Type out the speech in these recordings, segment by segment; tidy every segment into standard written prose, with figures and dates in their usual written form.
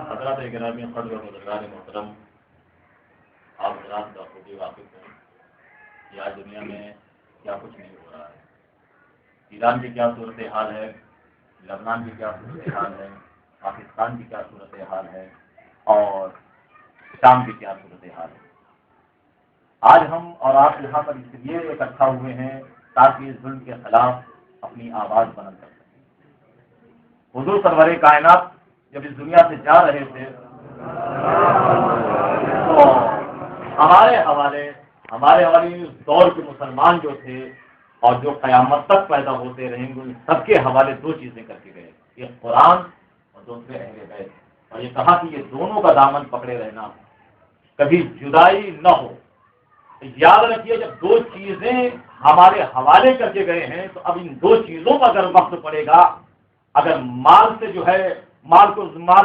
حضرات گرامی قدر و بزرگان محترم، آپ حضرات کا خود ہی واقف ہیں کہ آج دنیا میں کیا کچھ نہیں ہو رہا ہے. ایران کی کیا صورتحال ہے، لبنان کی کیا صورتحال ہے، پاکستان کی کیا صورتحال ہے اور شام کی کیا صورتحال ہے. آج ہم اور آپ یہاں پر اس لیے اکٹھا ہوئے ہیں تاکہ اس ظلم کے خلاف اپنی آواز بلند کر سکیں. حضور سرور کائنات جب اس دنیا سے جا رہے تھے تو ہمارے حوالے اس دور کے مسلمان جو تھے اور جو قیامت تک پیدا ہوتے رہیں گے ان سب کے حوالے دو چیزیں کر کے گئے، ایک قرآن اور دوسرے اہل بیت، اور یہ کہا کہ یہ دونوں کا دامن پکڑے رہنا، کبھی جدائی نہ ہو. یاد رکھیے جب دو چیزیں ہمارے حوالے کر کے گئے ہیں تو اب ان دو چیزوں کا اگر وقت پڑے گا، اگر مال سے جو ہے مال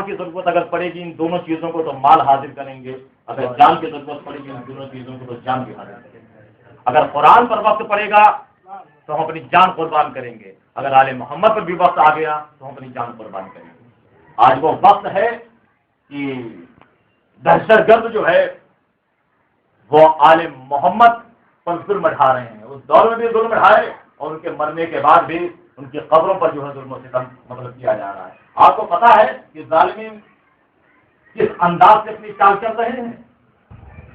کی ضرورت اگر پڑے گی ان دونوں چیزوں کو تو مال حاضر کریں گے، اگر جان کی ضرورت پڑے گی ان دونوں چیزوں کو تو جان بھی حاضر کریں گے. اگر قرآن پر وقت پڑے گا تو ہم اپنی جان قربان کریں گے، اگر آل محمد پر بھی وقت آ گیا تو ہم اپنی جان قربان کریں گے. آج وہ وقت ہے کہ دہشت گرد جو ہے وہ آل محمد پر ظلم ڈھا رہے ہیں. اس دور میں بھی ظلم ڈھائے اور ان کے مرنے کے بعد بھی ان کی قبروں پر جو ہے ظلم و ستم کیا جا رہا ہے. آپ کو پتا ہے کہ ظالمین کس انداز سے اپنی چال چل رہے ہیں.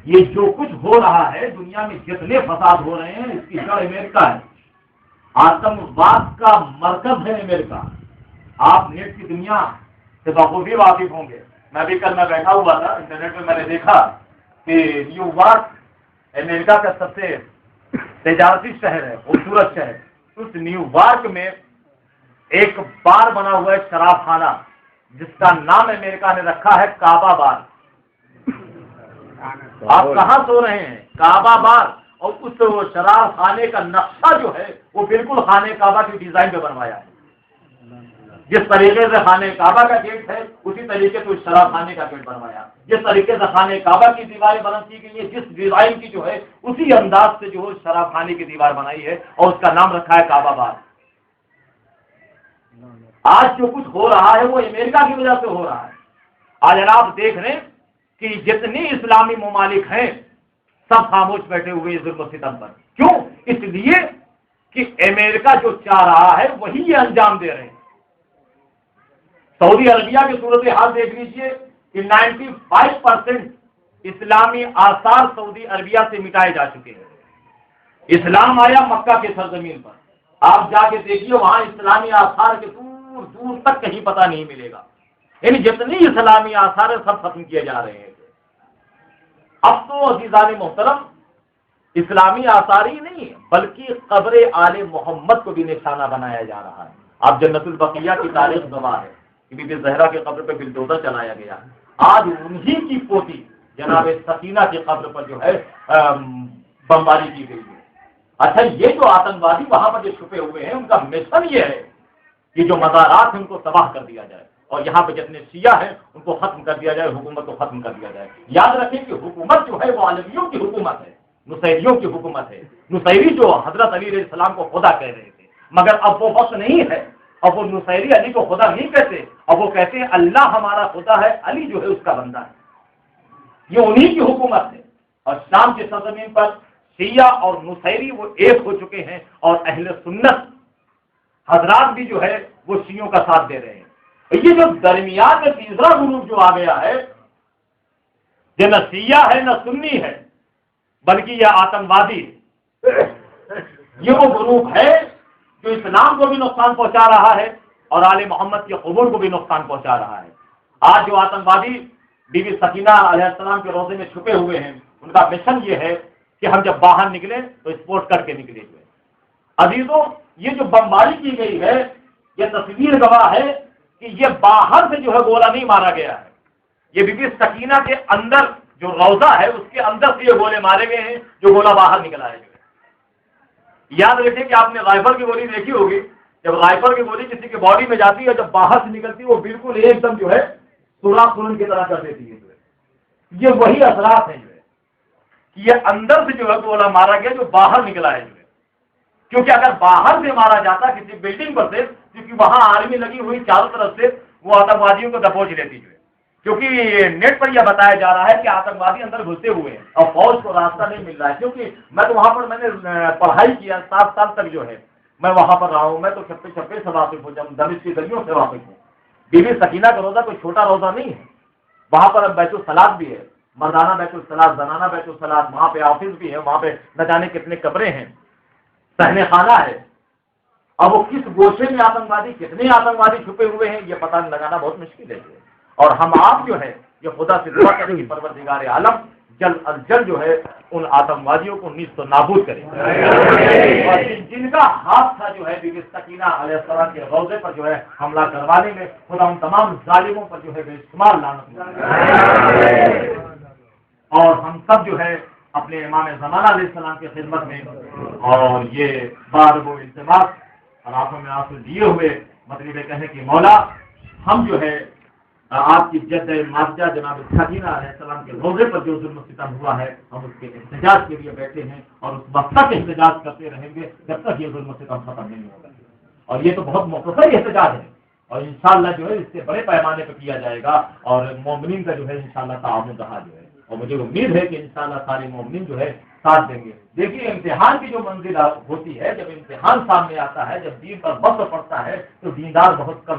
یہ جو کچھ ہو رہا ہے دنیا میں جتنے فساد ہو رہے ہیں اس کی جڑ امریکہ ہے. آتم واد کا مرکز ہے امریکہ. آپ نیٹ کی دنیا سے بخوبی واقف ہوں گے. میں بیٹھا ہوا تھا انٹرنیٹ میں میں نے دیکھا کہ نیو یارک امریکہ کا سب سے تجارتی شہر ہے، خوبصورت شہر. اس نیو یارک میں ایک بار بنا ہوا ہے شراب خانہ جس کا نام امریکہ نے رکھا ہے کعبہ بار. آپ کہاں سو رہے ہیں؟ کعبہ بار. اور اس شراب خانے کا نقشہ جو ہے وہ بالکل خانے کعبہ کی ڈیزائن پہ بنوایا ہے. جس طریقے سے خانے کعبہ کا گیٹ ہے اسی طریقے سے شراب خانے کا گیٹ بنوایا. جس طریقے سے خانے کعبہ کی دیواریں بلند کی گئی ہے جس ڈیزائن کی جو ہے اسی انداز سے جو ہے شراب خانے کی دیوار بنائی ہے اور اس کا نام رکھا ہے کعبہ بار. آج جو کچھ ہو رہا ہے وہ امریکہ کی وجہ سے ہو رہا ہے. آج آپ دیکھ رہے ہیں کہ جتنی اسلامی ممالک ہیں سب خاموش بیٹھے ہوئے ظلم و ستم پر. کیوں؟ اس لیے کہ امریکہ جو چاہ رہا ہے وہی یہ انجام دے رہے ہیں. سعودی عربیہ کی صورتحال دیکھ لیجیے کہ 95% اسلامی آثار سعودی عربیہ سے مٹائے جا چکے ہیں. اسلام آیا مکہ کے سرزمین پر. آپ جا کے دیکھیے وہاں اسلامی آثار کے دور دور تک کہیں پتہ نہیں ملے گا. یعنی جتنی اسلامی آثار ہیں سب ختم کیے جا رہے ہیں. اب تو عزیزان محترم اسلامی آثار ہی نہیں بلکہ قبر آل محمد کو بھی نشانہ بنایا جا رہا ہے. آپ جنت البقیہ کی تاریخ گواہ ہے کہ بی بی زہرا کی قبر پہ بلڈوزر چلایا گیا. آج انہی کی پوتی جناب سکینہ کی قبر پر جو ہے بمباری کی گئی ہے. اچھا یہ جو آتنکوادی وہاں پر جو چھپے ہوئے ہیں ان کا مشن یہ ہے کہ جو مزارات ہیں ان کو تباہ کر دیا جائے اور یہاں پہ جتنے شیعہ ہیں ان کو ختم کر دیا جائے، حکومت کو ختم کر دیا جائے. یاد رکھیں کہ حکومت جو ہے وہ علویوں کی حکومت ہے، نصیریوں کی حکومت ہے. نصیری جو حضرت علی علیہ السلام کو خدا کہہ رہے تھے مگر اب وہ وقت نہیں ہے. اب وہ نصیری علی کو خدا نہیں کہتے، اب وہ کہتے ہیں اللہ ہمارا خدا ہے، علی جو ہے اس کا بندہ ہے. یہ انہی کی حکومت ہے. اور شام کی سرزمین پر شیعہ اور نصیری وہ ایک ہو چکے ہیں اور اہل سنت حضرات بھی جو ہے وہ شیعوں کا ساتھ دے رہے ہیں. یہ جو درمیان میں تیسرا گروپ جو آ گیا ہے یہ نہ شیعہ ہے نہ سنی ہے بلکہ یہ آتنکوادی یہ وہ گروپ ہے جو اسلام کو بھی نقصان پہنچا رہا ہے اور آل محمد کے قبور کو بھی نقصان پہنچا رہا ہے. آج جو آتنکوادی بی بی سکینہ علیہ السلام کے روضے میں چھپے ہوئے ہیں ان کا مشن یہ ہے کہ ہم جب باہر نکلیں تو اسپورٹ کر کے نکلے ہوئے. عزیزوں یہ جو بمباری کی گئی ہے یہ تصویر گواہ ہے کہ یہ باہر سے جو ہے گولہ نہیں مارا گیا ہے، یہ بی بی سکینہ کے اندر جو روضہ ہے اس کے اندر سے یہ گولے مارے گئے ہیں، جو گولہ باہر نکلا ہے۔ یاد رکھیں کہ آپ نے رائفل کی گولی دیکھی ہوگی، جب رائفل کی گولی کسی کی باڈی میں جاتی ہے جب باہر سے نکلتی ہے وہ بالکل ایک دم جو ہے سوراخ خون کی طرح کر دیتی ہے۔ یہ وہی اثرات ہیں جو ہے کہ یہ اندر سے جو ہے گولہ مارا گیا جو باہر نکلا ہے جو ہے، کیونکہ اگر باہر سے مارا جاتا کسی بلڈنگ پر سے، کیونکہ وہاں آرمی لگی ہوئی چاروں طرف سے، وہ آتنکوادیوں کو دبوچ لیتی جو ہے، کیونکہ نیٹ پر یہ بتایا جا رہا ہے کہ آتنکوادی اندر گھسے ہوئے ہیں اور فوج کو راستہ نہیں مل رہا ہے، کیونکہ میں تو وہاں پر میں نے پڑھائی کیا 7 سال تک جو ہے میں وہاں پر رہا ہوں، میں تو چھپے چھپے سے واقف ہوں، جب دمشق کی گلیوں سے واقف ہوں۔ بی بی سکینہ کا روزہ کوئی چھوٹا روزہ نہیں ہے، وہاں پر بیت الصلاۃ بھی ہے، مردانہ بیت الصلاۃ، زنانہ بیت الصلاۃ، وہاں پہ آفس بھی ہے، وہاں پہ نہ جانے کتنے کمرے ہیں، صحن خانہ ہے۔ اب وہ کس گوشے میں آتنکوادی، کتنے آتنکوادی چھپے ہوئے ہیں یہ پتہ لگانا بہت مشکل ہے، اور ہم آپ جو ہے یہ خدا سے دعا کریں کہ پروردگار عالم جلد از جلد جو ہے ان آتنکوادیوں کو نیست و نابود کرے، اور جن کا ہاتھ تھا جو ہے بی بی سکینہ علیہ السلام کے روضے پر جو ہے حملہ کروانے میں، خدا ان تمام ظالموں پر جو ہے بے شمار لعنت کرے۔ اور ہم سب جو ہے اپنے امام زمانہ علیہ السلام کی خدمت میں اور یہ بار وہ التماس اور آنکھوں میں آنسو لیے ہوئے مطلب کہنے کہ مولا ہم جو ہے آپ کی جد ماجدہ جناب سکینہ علیہ السلام کے روزے پر جو ظلم و ستم ہوا ہے ہم اس کے احتجاج کے لیے بیٹھے ہیں، اور اس وقت تک احتجاج کرتے رہیں گے جب تک یہ ظلم و ستم ختم نہیں ہوگا، اور یہ تو بہت مختصر احتجاج ہے، اور انشاءاللہ جو ہے اس سے بڑے پیمانے پر کیا جائے گا، اور مومنین کا جو ہے انشاءاللہ تعاون رہا جو ہے، اور مجھے امید ہے کہ انشاءاللہ سارے مومنین جو ہے ساتھ دیں گے۔ دیکھیے امتحان کی جو منزل ہوتی ہے، جب امتحان سامنے آتا ہے، جب دین پر وقت پڑتا ہے تو دیندار بہت کم